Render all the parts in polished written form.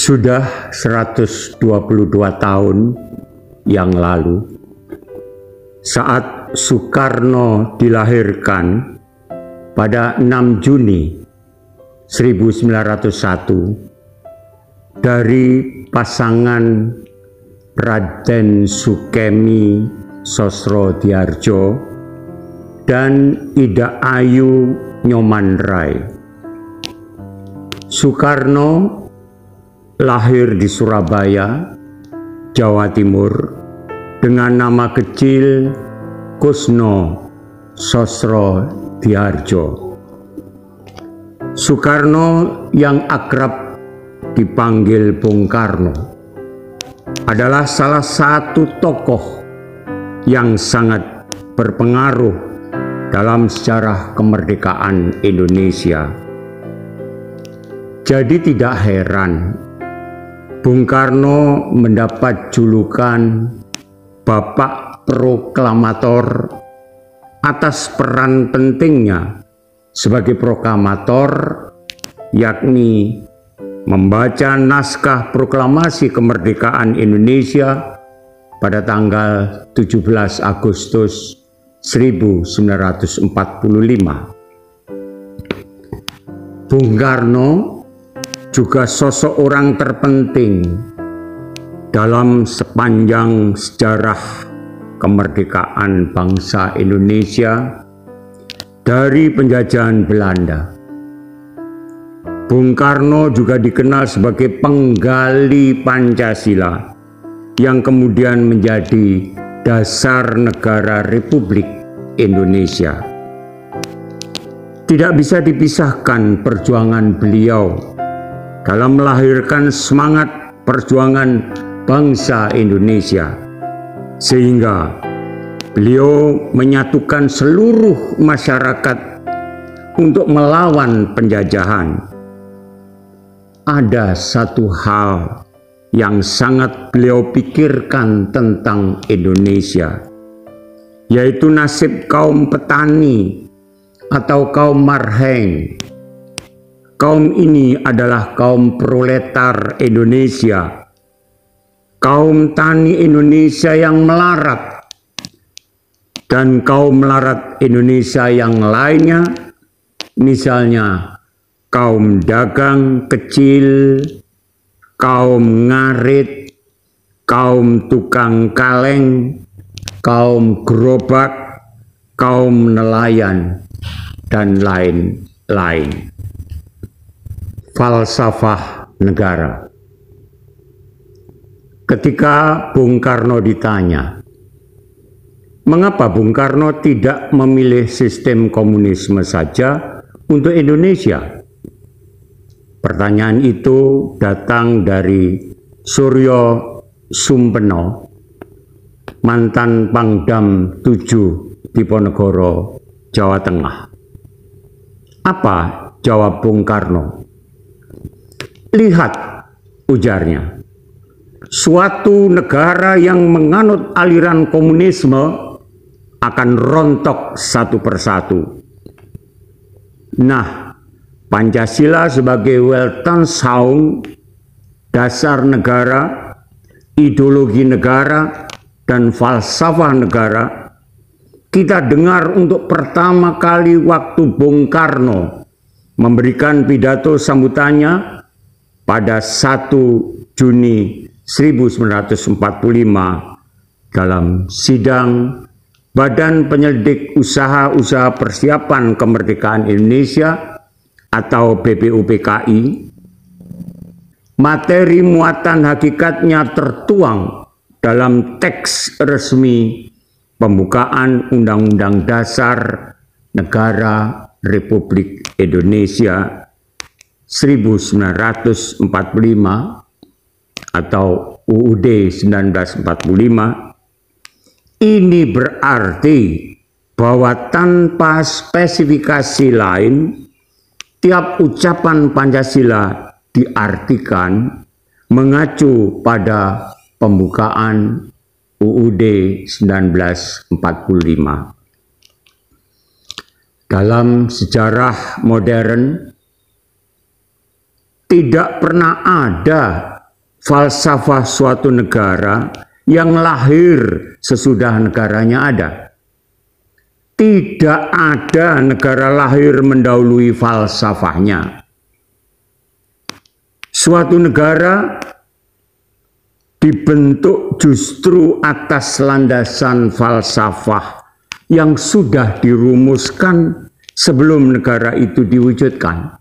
Sudah 122 tahun yang lalu, saat Soekarno dilahirkan pada 6 Juni 1901 dari pasangan Raden Sukemi Sosrodhardjo dan Ida Ayu Nyomanrai. Soekarno lahir di Surabaya, Jawa Timur dengan nama kecil Kusno Sosrodhardjo. Soekarno yang akrab dipanggil Bung Karno adalah salah satu tokoh yang sangat berpengaruh dalam sejarah kemerdekaan Indonesia. Jadi tidak heran Bung Karno mendapat julukan Bapak Proklamator atas peran pentingnya sebagai proklamator, yakni membaca naskah proklamasi kemerdekaan Indonesia pada tanggal 17 Agustus 1945. Bung Karno juga sosok orang terpenting dalam sepanjang sejarah kemerdekaan bangsa Indonesia dari penjajahan Belanda. Bung Karno juga dikenal sebagai penggali Pancasila yang kemudian menjadi dasar negara Republik Indonesia. Tidak bisa dipisahkan perjuangan beliau dalam melahirkan semangat perjuangan bangsa Indonesia, sehingga beliau menyatukan seluruh masyarakat untuk melawan penjajahan. Ada satu hal yang sangat beliau pikirkan tentang Indonesia, yaitu nasib kaum petani atau kaum marheng. Kaum ini adalah kaum proletar Indonesia, kaum tani Indonesia yang melarat, dan kaum melarat Indonesia yang lainnya, misalnya kaum dagang kecil, kaum ngarit, kaum tukang kaleng, kaum gerobak, kaum nelayan, dan lain-lain. Falsafah negara. Ketika Bung Karno ditanya, mengapa Bung Karno tidak memilih sistem komunisme saja untuk Indonesia? Pertanyaan itu datang dari Suryo Sumpeno, mantan Pangdam 7 Diponegoro, Jawa Tengah. Apa jawab Bung Karno? Lihat, ujarnya, suatu negara yang menganut aliran komunisme akan rontok satu persatu. Nah, Pancasila sebagai Weltanschauung, dasar negara, ideologi negara, dan falsafah negara, kita dengar untuk pertama kali waktu Bung Karno memberikan pidato sambutannya pada 1 Juni 1945 dalam sidang Badan Penyelidik Usaha-Usaha Persiapan Kemerdekaan Indonesia atau BPUPKI. Materi muatan hakikatnya tertuang dalam teks resmi pembukaan Undang-Undang Dasar Negara Republik Indonesia 1945 atau UUD 1945. Ini berarti bahwa tanpa spesifikasi lain, tiap ucapan Pancasila diartikan mengacu pada pembukaan UUD 1945. Dalam sejarah modern, tidak pernah ada falsafah suatu negara yang lahir sesudah negaranya ada. Tidak ada negara lahir mendahului falsafahnya. Suatu negara dibentuk justru atas landasan falsafah yang sudah dirumuskan sebelum negara itu diwujudkan.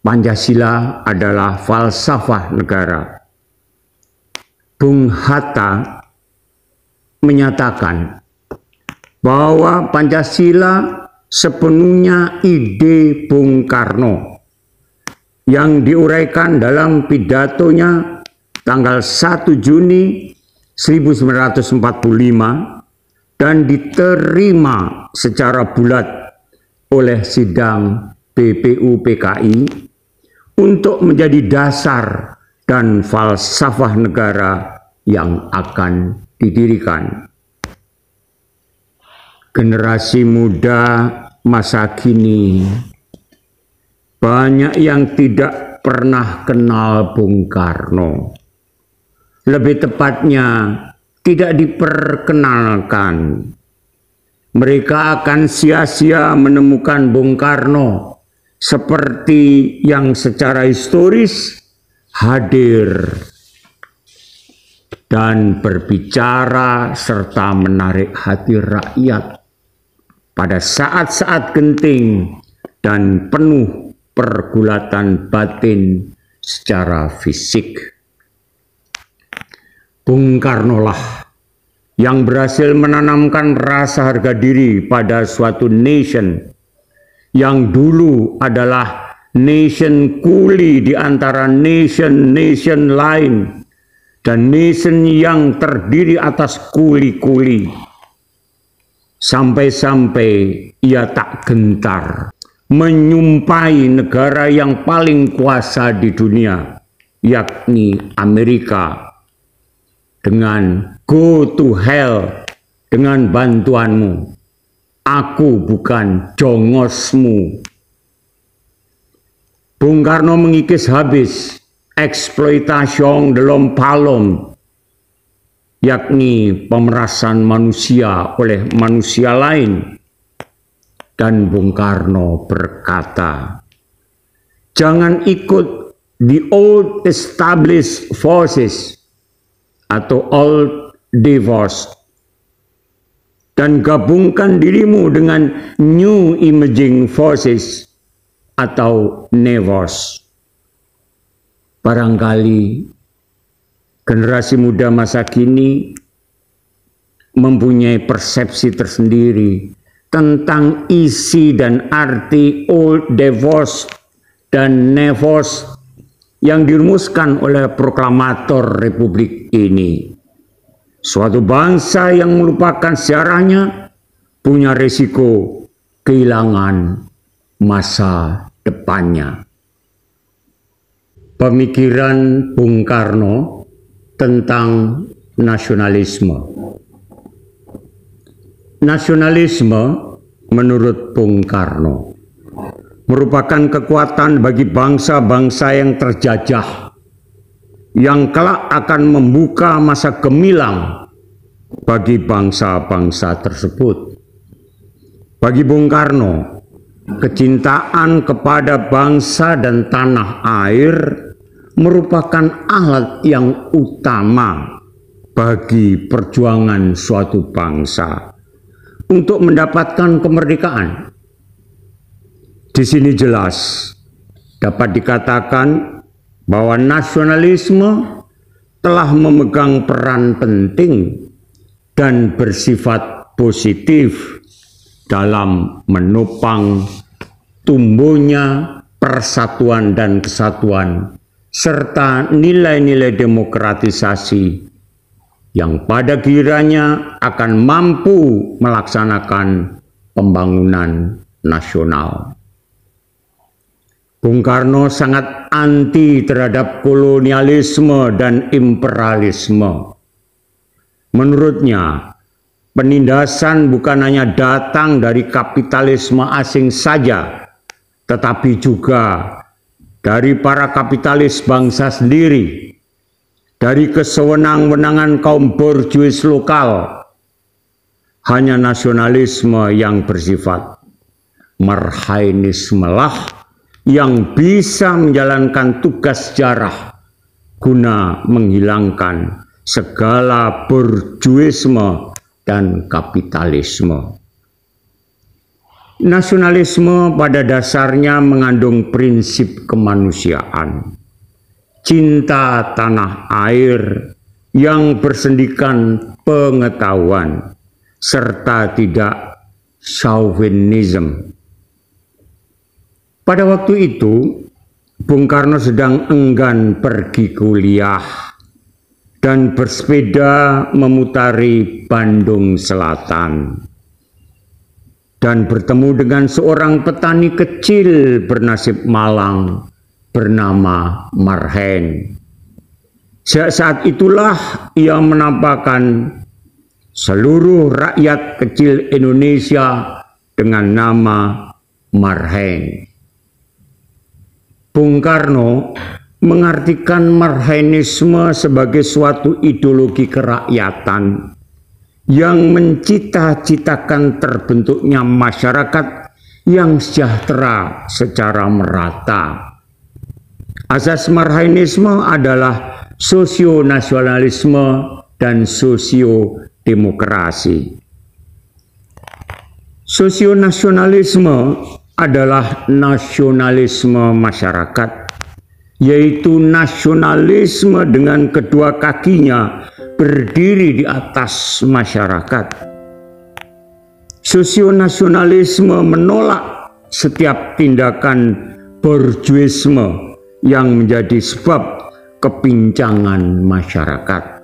Pancasila adalah falsafah negara. Bung Hatta menyatakan bahwa Pancasila sepenuhnya ide Bung Karno yang diuraikan dalam pidatonya tanggal 1 Juni 1945 dan diterima secara bulat oleh sidang BPUPKI untuk menjadi dasar dan falsafah negara yang akan didirikan. Generasi muda masa kini banyak yang tidak pernah kenal Bung Karno. Lebih tepatnya tidak diperkenalkan. Mereka akan sia-sia menemukan Bung Karno seperti yang secara historis hadir dan berbicara serta menarik hati rakyat pada saat-saat genting dan penuh pergulatan batin secara fisik. Bung Karno lah yang berhasil menanamkan rasa harga diri pada suatu nation yang dulu adalah nation kuli di antara nation-nation lain dan nation yang terdiri atas kuli-kuli. Sampai-sampai ia tak gentar menyumpai negara yang paling kuasa di dunia, yakni Amerika, dengan "Go to hell" dengan bantuanmu. Aku bukan jongosmu. Bung Karno mengikis habis eksploitasi de l'homme par l'homme, yakni pemerasan manusia oleh manusia lain. Dan Bung Karno berkata, jangan ikut the old established forces atau old divorce, dan gabungkan dirimu dengan new emerging forces atau NEVOS. Barangkali generasi muda masa kini mempunyai persepsi tersendiri tentang isi dan arti old divorce dan NEVOS yang dirumuskan oleh proklamator Republik ini. Suatu bangsa yang melupakan sejarahnya punya risiko kehilangan masa depannya. Pemikiran Bung Karno tentang nasionalisme. Nasionalisme menurut Bung Karno merupakan kekuatan bagi bangsa-bangsa yang terjajah, yang kelak akan membuka masa gemilang bagi bangsa-bangsa tersebut. Bagi Bung Karno, kecintaan kepada bangsa dan tanah air merupakan alat yang utama bagi perjuangan suatu bangsa untuk mendapatkan kemerdekaan. Di sini jelas dapat dikatakan bahwa nasionalisme telah memegang peran penting dan bersifat positif dalam menopang tumbuhnya persatuan dan kesatuan serta nilai-nilai demokratisasi yang pada kiranya akan mampu melaksanakan pembangunan nasional. Bung Karno sangat anti terhadap kolonialisme dan imperialisme. Menurutnya, penindasan bukan hanya datang dari kapitalisme asing saja, tetapi juga dari para kapitalis bangsa sendiri, dari kesewenang-wenangan kaum borjuis lokal. Hanya nasionalisme yang bersifat marhainisme lah yang bisa menjalankan tugas sejarah guna menghilangkan segala borjuisme dan kapitalisme. Nasionalisme pada dasarnya mengandung prinsip kemanusiaan, cinta tanah air yang bersendikan pengetahuan, serta tidak chauvinisme. Pada waktu itu, Bung Karno sedang enggan pergi kuliah dan bersepeda memutari Bandung Selatan dan bertemu dengan seorang petani kecil bernasib malang bernama Marhen. Saat itulah ia menampakkan seluruh rakyat kecil Indonesia dengan nama Marhen. Bung Karno mengartikan marhenisme sebagai suatu ideologi kerakyatan yang mencita-citakan terbentuknya masyarakat yang sejahtera secara merata. Asas marhenisme adalah sosionasionalisme dan sosiodemokrasi. Sosionasionalisme adalah nasionalisme masyarakat, yaitu nasionalisme dengan kedua kakinya berdiri di atas masyarakat. Sosionasionalisme menolak setiap tindakan borjuisme yang menjadi sebab kepincangan masyarakat.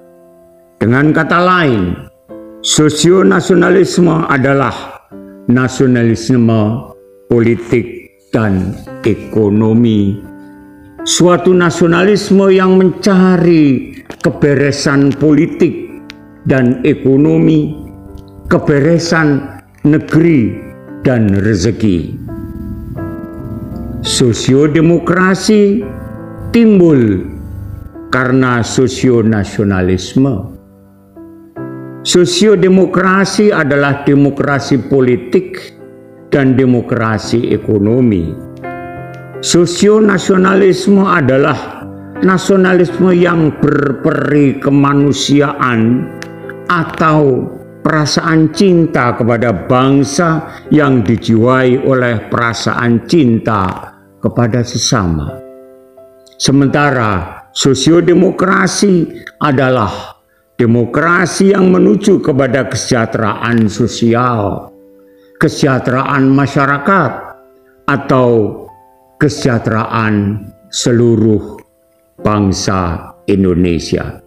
Dengan kata lain, sosionasionalisme adalah nasionalisme politik dan ekonomi. Suatu nasionalisme yang mencari keberesan politik dan ekonomi, keberesan negeri dan rezeki. Sosiodemokrasi timbul karena sosionasionalisme. Sosiodemokrasi adalah demokrasi politik dan demokrasi ekonomi. Sosionasionalisme adalah nasionalisme yang berperi kemanusiaan atau perasaan cinta kepada bangsa yang dijiwai oleh perasaan cinta kepada sesama. Sementara sosiodemokrasi adalah demokrasi yang menuju kepada kesejahteraan sosial, kesejahteraan masyarakat, atau kesejahteraan seluruh bangsa Indonesia.